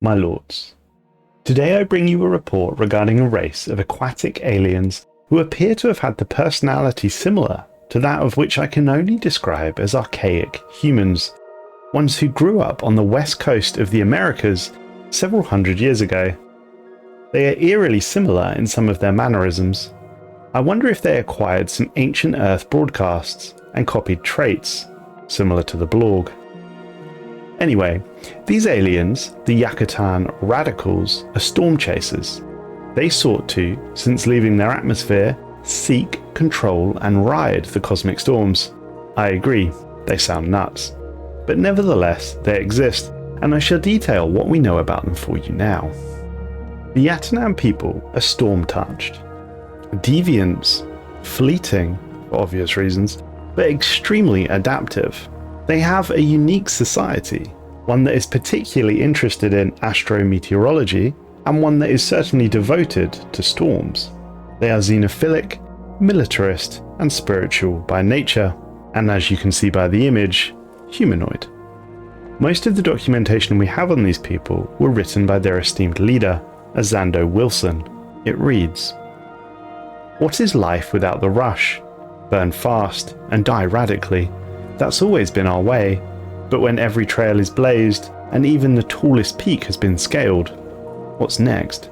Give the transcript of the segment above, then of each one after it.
My lords, today I bring you a report regarding a race of aquatic aliens who appear to have had the personality similar to that of which I can only describe as archaic humans, ones who grew up on the west coast of the Americas several hundred years ago. They are eerily similar in some of their mannerisms. I wonder if they acquired some ancient Earth broadcasts and copied traits, similar to the Blorg. Anyway, these aliens, the Yatunan Radicals, are StormChasers. They sought to, since leaving their atmosphere, seek, control and ride the cosmic storms. I agree, they sound nuts. But nevertheless, they exist, and I shall detail what we know about them for you now. The Yatunan people are storm-touched. Deviants, fleeting, for obvious reasons, but extremely adaptive. They have a unique society, one that is particularly interested in astrometeorology, and one that is certainly devoted to storms. They are xenophilic, militarist, and spiritual by nature, and as you can see by the image, humanoid. Most of the documentation we have on these people were written by their esteemed leader, Azando Wilson. It reads, "What is life without the rush? Burn fast and die radically. That's always been our way, but when every trail is blazed and even the tallest peak has been scaled, what's next?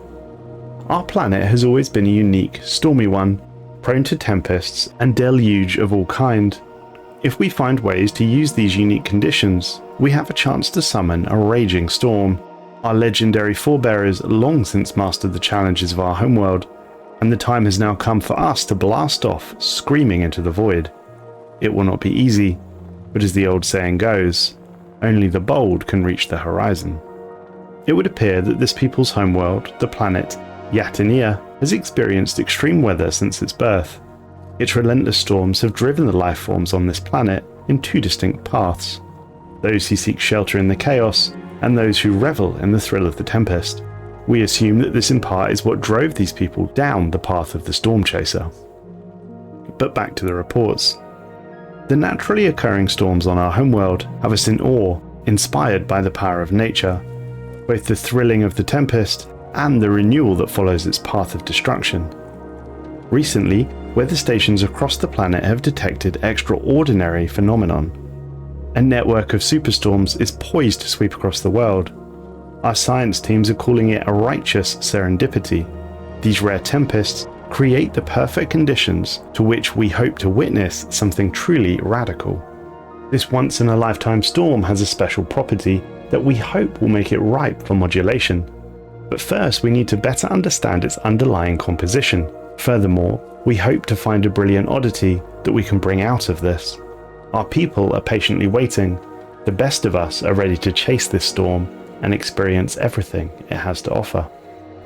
Our planet has always been a unique, stormy one, prone to tempests and deluge of all kind. If we find ways to use these unique conditions, we have a chance to summon a raging storm. Our legendary forebears long since mastered the challenges of our homeworld, and the time has now come for us to blast off, screaming into the void. It will not be easy, but as the old saying goes, only the bold can reach the horizon." It would appear that this people's homeworld, the planet Yatunan, has experienced extreme weather since its birth. Its relentless storms have driven the life forms on this planet in two distinct paths: those who seek shelter in the chaos, and those who revel in the thrill of the tempest. We assume that this in part is what drove these people down the path of the storm chaser. But back to the reports. The naturally occurring storms on our homeworld have us in awe, inspired by the power of nature, both the thrilling of the tempest and the renewal that follows its path of destruction. Recently, weather stations across the planet have detected extraordinary phenomenon. A network of superstorms is poised to sweep across the world. Our science teams are calling it a righteous serendipity. These rare tempests create the perfect conditions to which we hope to witness something truly radical. This once-in-a-lifetime storm has a special property that we hope will make it ripe for modulation. But first we need to better understand its underlying composition. Furthermore, we hope to find a brilliant oddity that we can bring out of this. Our people are patiently waiting. The best of us are ready to chase this storm and experience everything it has to offer.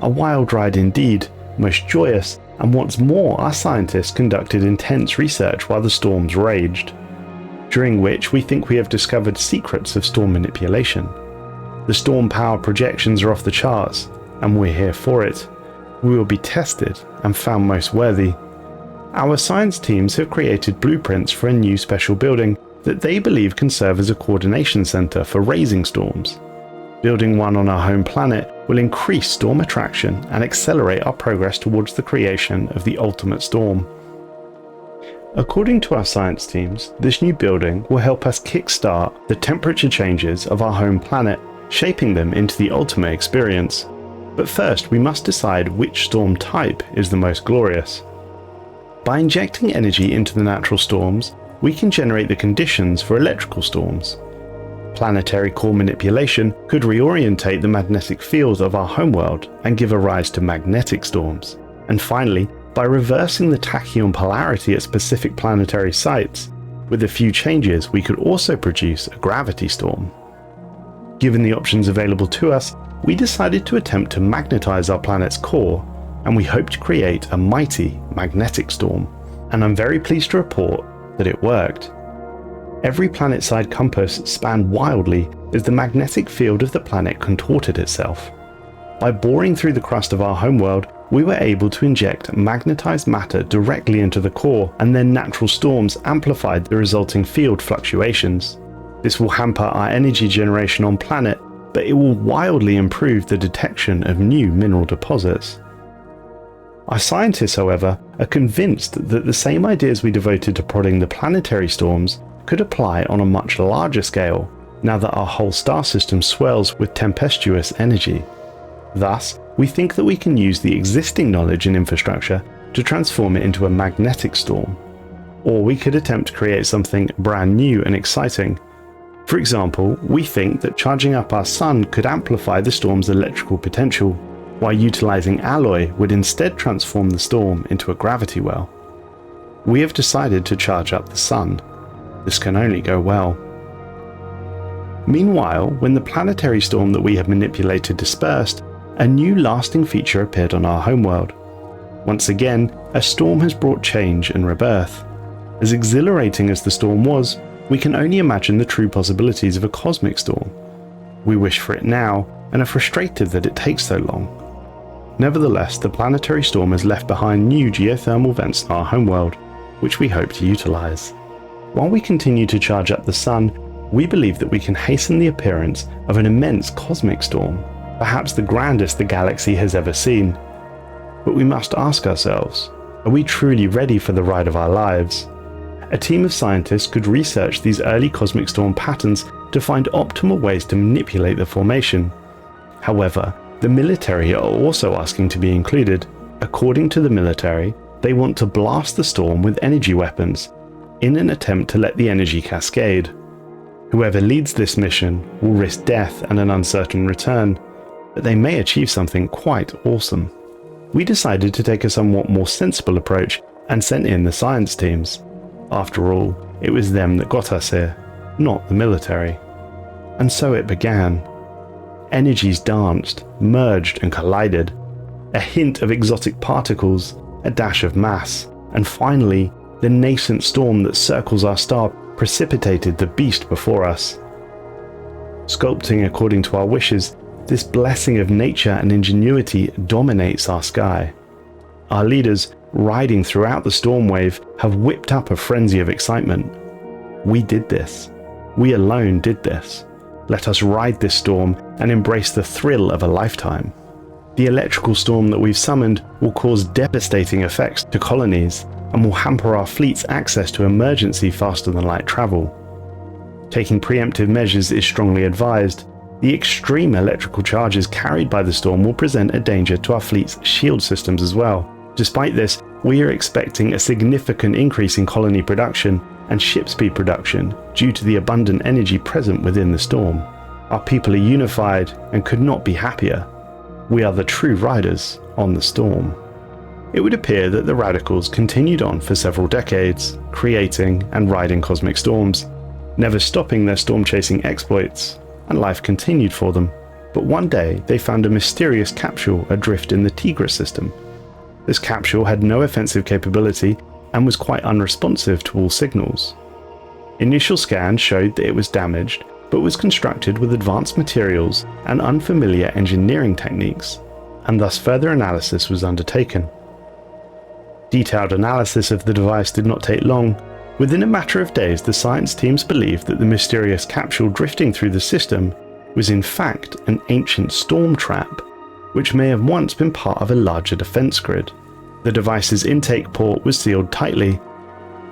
A wild ride indeed, most joyous, and what's more, our scientists conducted intense research while the storms raged, during which we think we have discovered secrets of storm manipulation. The storm power projections are off the charts, and we're here for it. We will be tested and found most worthy. Our science teams have created blueprints for a new special building that they believe can serve as a coordination center for raising storms. Building one on our home planet will increase storm attraction and accelerate our progress towards the creation of the ultimate storm. According to our science teams, this new building will help us kickstart the temperature changes of our home planet, shaping them into the ultimate experience. But first, we must decide which storm type is the most glorious. By injecting energy into the natural storms, we can generate the conditions for electrical storms. Planetary core manipulation could reorientate the magnetic field of our homeworld and give a rise to magnetic storms. And finally, by reversing the tachyon polarity at specific planetary sites, with a few changes we could also produce a gravity storm. Given the options available to us, we decided to attempt to magnetize our planet's core, and we hope to create a mighty magnetic storm. And I'm very pleased to report that it worked. Every planet-side compass spanned wildly as the magnetic field of the planet contorted itself. By boring through the crust of our homeworld, we were able to inject magnetized matter directly into the core, and then natural storms amplified the resulting field fluctuations. This will hamper our energy generation on planet, but it will wildly improve the detection of new mineral deposits. Our scientists, however, are convinced that the same ideas we devoted to prodding the planetary storms could apply on a much larger scale now that our whole star system swells with tempestuous energy. Thus, we think that we can use the existing knowledge and infrastructure to transform it into a magnetic storm. Or we could attempt to create something brand new and exciting. For example, we think that charging up our sun could amplify the storm's electrical potential, while utilizing alloy would instead transform the storm into a gravity well. We have decided to charge up the sun. This can only go well. Meanwhile, when the planetary storm that we have manipulated dispersed, a new lasting feature appeared on our homeworld. Once again, a storm has brought change and rebirth. As exhilarating as the storm was, we can only imagine the true possibilities of a cosmic storm. We wish for it now, and are frustrated that it takes so long. Nevertheless, the planetary storm has left behind new geothermal vents in our homeworld, which we hope to utilize. While we continue to charge up the sun, we believe that we can hasten the appearance of an immense cosmic storm, perhaps the grandest the galaxy has ever seen. But we must ask ourselves, are we truly ready for the ride of our lives? A team of scientists could research these early cosmic storm patterns to find optimal ways to manipulate the formation. However, the military are also asking to be included. According to the military, they want to blast the storm with energy weapons, in an attempt to let the energy cascade. Whoever leads this mission will risk death and an uncertain return, but they may achieve something quite awesome. We decided to take a somewhat more sensible approach and sent in the science teams. After all, it was them that got us here, not the military. And so it began. Energies danced, merged and collided. A hint of exotic particles, a dash of mass, and finally, the nascent storm that circles our star precipitated the beast before us. Sculpting according to our wishes, this blessing of nature and ingenuity dominates our sky. Our leaders, riding throughout the storm wave, have whipped up a frenzy of excitement. We did this. We alone did this. Let us ride this storm and embrace the thrill of a lifetime. The electrical storm that we've summoned will cause devastating effects to colonies and will hamper our fleet's access to emergency faster than light travel. Taking preemptive measures is strongly advised. The extreme electrical charges carried by the storm will present a danger to our fleet's shield systems as well. Despite this, we are expecting a significant increase in colony production and ship speed production due to the abundant energy present within the storm. Our people are unified and could not be happier. We are the true riders on the storm. It would appear that the Radicals continued on for several decades, creating and riding cosmic storms, never stopping their storm-chasing exploits, and life continued for them. But one day they found a mysterious capsule adrift in the Tigris system. This capsule had no offensive capability and was quite unresponsive to all signals. Initial scans showed that it was damaged, but was constructed with advanced materials and unfamiliar engineering techniques, and thus further analysis was undertaken. Detailed analysis of the device did not take long. Within a matter of days, the science teams believed that the mysterious capsule drifting through the system was in fact an ancient storm trap, which may have once been part of a larger defense grid. The device's intake port was sealed tightly,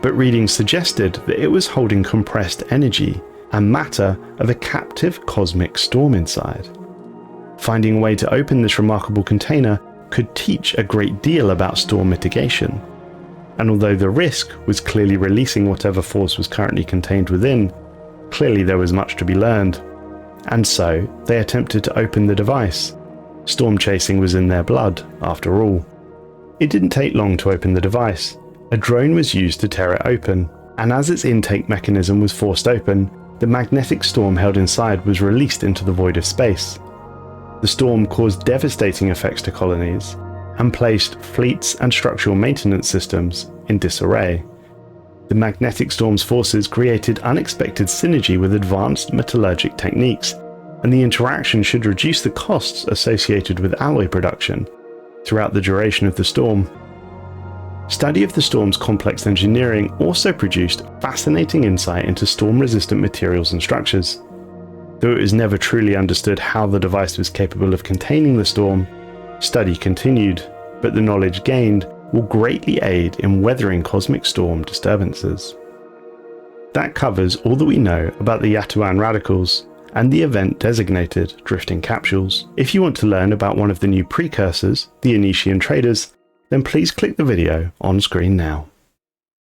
but readings suggested that it was holding compressed energy and matter of a captive cosmic storm inside. Finding a way to open this remarkable container could teach a great deal about storm mitigation. And although the risk was clearly releasing whatever force was currently contained within, clearly there was much to be learned. And so they attempted to open the device. Storm chasing was in their blood, after all. It didn't take long to open the device. A drone was used to tear it open, and as its intake mechanism was forced open, the magnetic storm held inside was released into the void of space. The storm caused devastating effects to colonies, and placed fleets and structural maintenance systems in disarray. The magnetic storm's forces created unexpected synergy with advanced metallurgic techniques, and the interaction should reduce the costs associated with alloy production throughout the duration of the storm. Study of the storm's complex engineering also produced fascinating insight into storm-resistant materials and structures. Though it was never truly understood how the device was capable of containing the storm, study continued, but the knowledge gained will greatly aid in weathering cosmic storm disturbances. That covers all that we know about the Yatunan Radicals and the event designated drifting capsules. If you want to learn about one of the new precursors, the Initian traders, then please click the video on screen now.